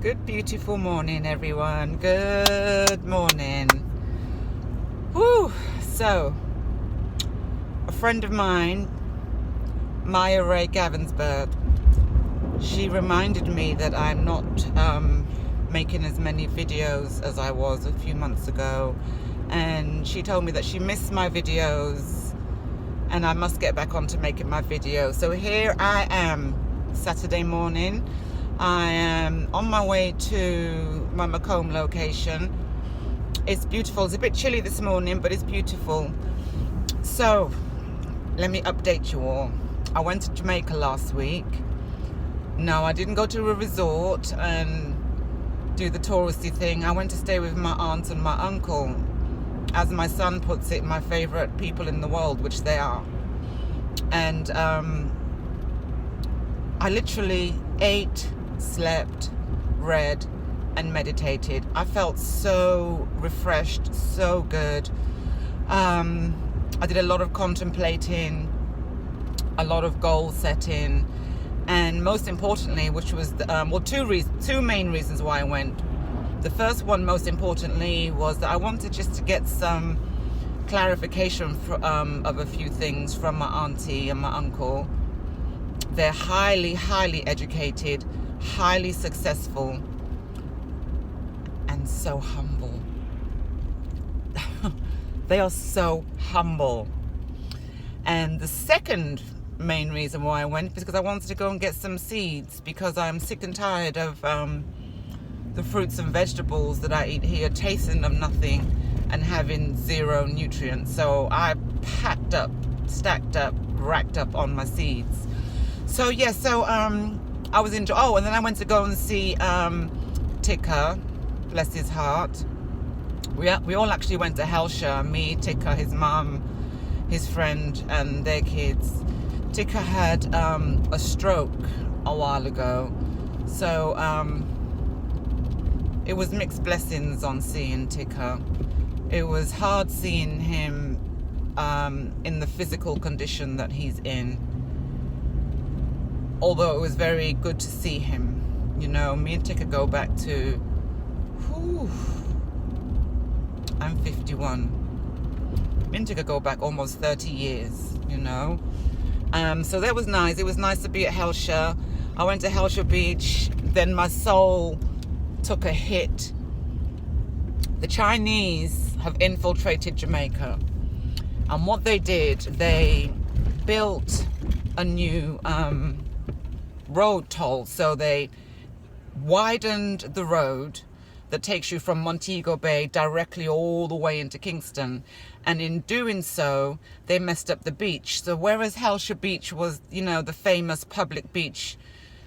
Good, beautiful morning, everyone. Good morning. Whew. So, a friend of mine, Maya Ray Gavensberg, she reminded me that I'm not making as many videos as I was a few months ago. And she told me that she missed my videos and I must get back onto making my videos. So here I am, Saturday morning. I am on my way to my Macomb location. It's beautiful. It's a bit chilly this morning, but it's beautiful. So, let me update you all. I went to Jamaica last week. No, I didn't go to a resort and do the touristy thing. I went to stay with my aunt and my uncle. As my son puts it, my favorite people in the world, which they are. And I literally ate, slept, read, and meditated. I felt so refreshed, so good. I did a lot of contemplating, a lot of goal setting, and most importantly, which was two main reasons why I went. The first one, most importantly, was that I wanted just to get some clarification of a few things from my auntie and my uncle. They're highly, highly educated, highly successful, and so humble. They are so humble. And the second main reason why I went is because I wanted to go and get some seeds, because I'm sick and tired of the fruits and vegetables that I eat here tasting of nothing and having zero nutrients. So I packed up, stacked up, racked up on my seeds. So yeah, I was into, and then I went to go and see Tika, bless his heart. We all actually went to Hellshire, me, Tika, his mum, his friend, and their kids. Tika had a stroke a while ago, so it was mixed blessings on seeing Tika. It was hard seeing him in the physical condition that he's in, although it was very good to see him. You know, me and Tika go back to, I'm 51. Me and Tika go back almost 30 years, you know. So that was nice. It was nice to be at Hellshire. I went to Hellshire Beach. Then my soul took a hit. The Chinese have infiltrated Jamaica. And what they did, they built a new road toll. So they widened the road that takes you from Montego Bay directly all the way into Kingston. And in doing so, they messed up the beach. So whereas Hellshire Beach was, you know, the famous public beach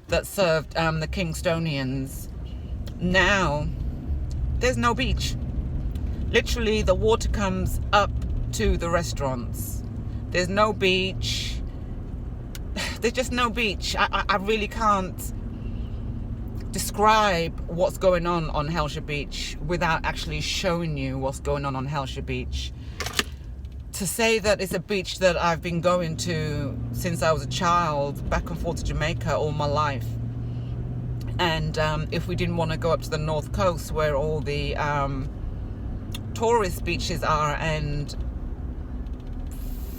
that served the Kingstonians, now there's no beach. Literally, the water comes up to the restaurants. There's no beach. There's just no beach. I really can't describe what's going on Hellshire Beach without actually showing you what's going on Hellshire Beach. To say that it's a beach that I've been going to since I was a child, back and forth to Jamaica all my life. And if we didn't want to go up to the north coast where all the tourist beaches are and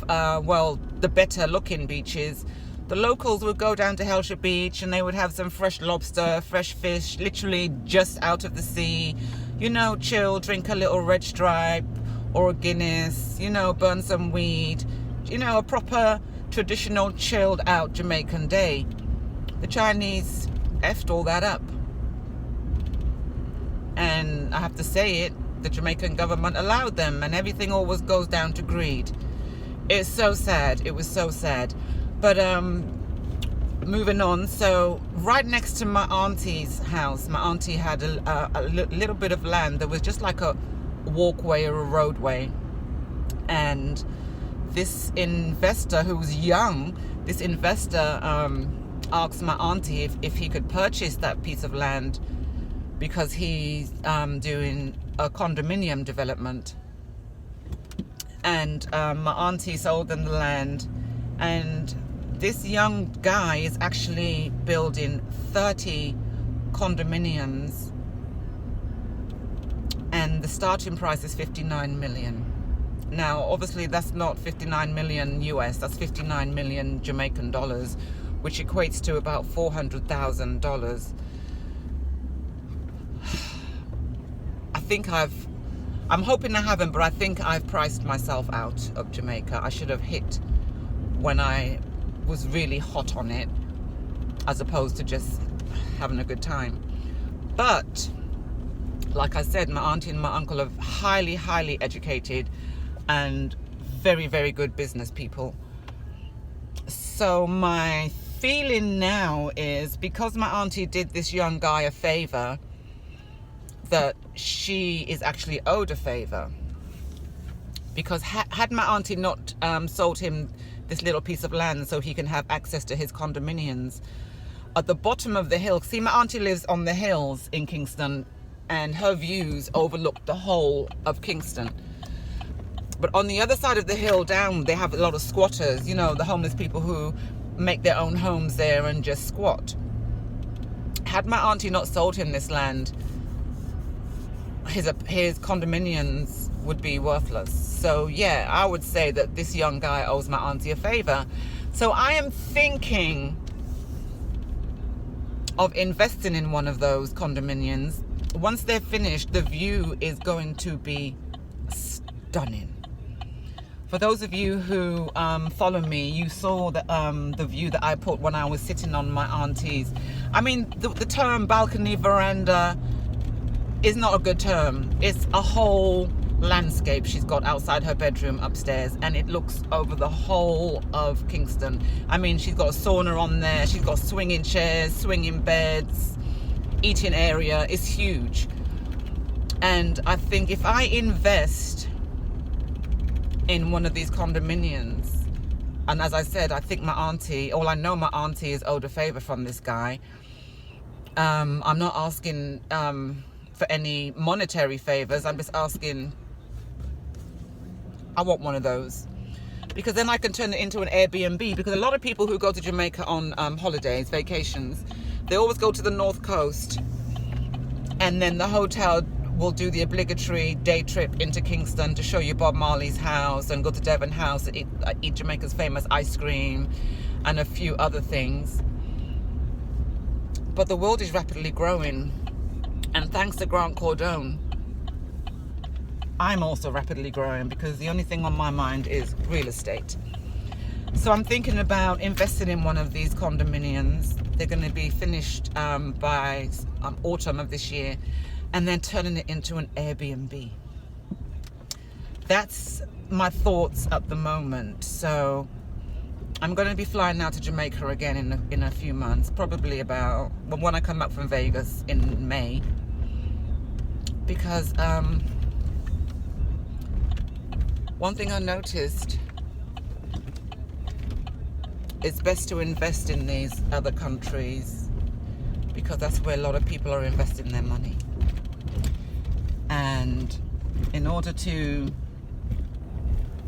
the better looking beaches, the locals would go down to Hellshire Beach and they would have some fresh lobster, fresh fish, literally just out of the sea, you know, chill, drink a little Red Stripe or a Guinness, you know, burn some weed, you know, a proper traditional chilled out Jamaican day. The Chinese effed all that up. And I have to say it, the Jamaican government allowed them, and everything always goes down to greed. It's so sad. It was so sad. But moving on, so right next to my auntie's house, my auntie had a little bit of land that was just like a walkway or a roadway. And this investor who was young, this investor asked my auntie if he could purchase that piece of land because he's doing a condominium development. And my auntie sold them the land, and this young guy is actually building 30 condominiums, and the starting price is 59 million. Now, obviously, that's not 59 million US, that's 59 million Jamaican dollars, which equates to about $400,000. I'm hoping I haven't, but I think I've priced myself out of Jamaica. I should have hit when I was really hot on it, as opposed to just having a good time. But like I said, my auntie and my uncle are highly, highly educated and very, very good business people. So my feeling now is, because my auntie did this young guy a favor, that she is actually owed a favor. Because had my auntie not sold him this little piece of land so he can have access to his condominiums, at the bottom of the hill, see, my auntie lives on the hills in Kingston, and her views overlook the whole of Kingston. But on the other side of the hill down, they have a lot of squatters, you know, the homeless people who make their own homes there and just squat. Had my auntie not sold him this land, his condominiums would be worthless. So yeah, I would say that this young guy owes my auntie a favor. So I am thinking of investing in one of those condominiums. Once they're finished, the view is going to be stunning. For those of you who follow me, you saw the view that I put when I was sitting on my auntie's. I mean, the term balcony veranda is not a good term. It's a whole landscape she's got outside her bedroom upstairs, and it looks over the whole of Kingston. I mean, she's got a sauna on there, she's got swinging chairs, swinging beds, eating area. It's huge. And I think if I invest in one of these condominiums, and as I said, I think my auntie, I know my auntie is owed a favor from this guy. I'm not asking for any monetary favors. I'm just asking, I want one of those, because then I can turn it into an Airbnb. Because a lot of people who go to Jamaica on holidays, vacations, they always go to the North Coast, and then the hotel will do the obligatory day trip into Kingston to show you Bob Marley's house, and go to Devon House and eat Jamaica's famous ice cream and a few other things. But the world is rapidly growing, and thanks to Grant Cardone, I'm also rapidly growing, because the only thing on my mind is real estate. So I'm thinking about investing in one of these condominiums. They're going to be finished by autumn of this year, and then turning it into an Airbnb. That's my thoughts at the moment. So I'm going to be flying now to Jamaica again in a few months, probably about when I come back from Vegas in May, because one thing I noticed, it's best to invest in these other countries, because that's where a lot of people are investing their money. And in order to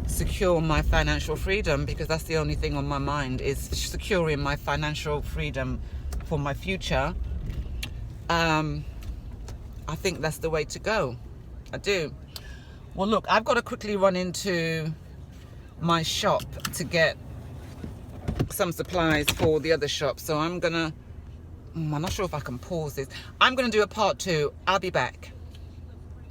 secure my financial freedom, because that's the only thing on my mind, is securing my financial freedom for my future, I think that's the way to go. I do. Well, look, I've got to quickly run into my shop to get some supplies for the other shop. So I'm not sure if I can pause this. I'm gonna do a part 2. I'll be back.